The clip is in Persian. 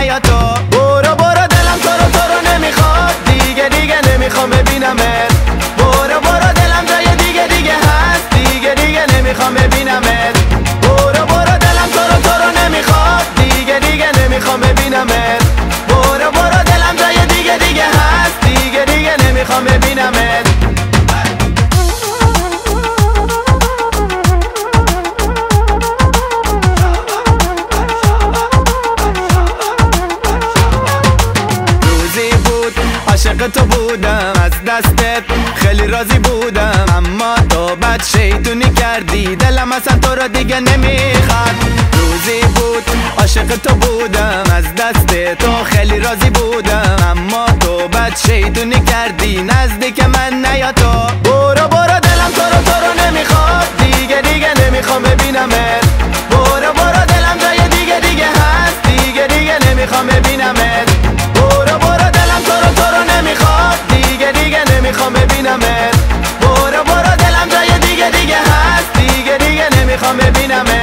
نیا تو. برو برو دلم تو رو نمیخواد، دیگه نمیخوام ببینمت. برو برو دلم جای دیگه هست، دیگه نمیخوام ببینمت. برو برو دلم تو رو نمیخواد، دیگه نمیخوام ببینمت. برو برو دلم جای دیگه هست، دیگه نمیخوام ببینمت. عاشق تو بودم، از دستت خیلی راضی بودم، اما تو بد شیطونی کردی، دلم اصلا تو را دیگه نمیخواد. روزی بود عاشق تو بودم، از دست تو خیلی راضی بودم، اما تو بد شیطونی کردی، نزدیک من نیا تو. برو برو دلم تو رو نمیخواد، دیگه نمیخوام ببینمت. برو برو دلم جای دیگه هست، دیگه نمیخوام ببینمت. برو برو دلم تو رو نمیخواد، دیگه نمیخوام ببینمت. برو برو دلم جای دیگه هست، دیگه نمیخوام ببینمت.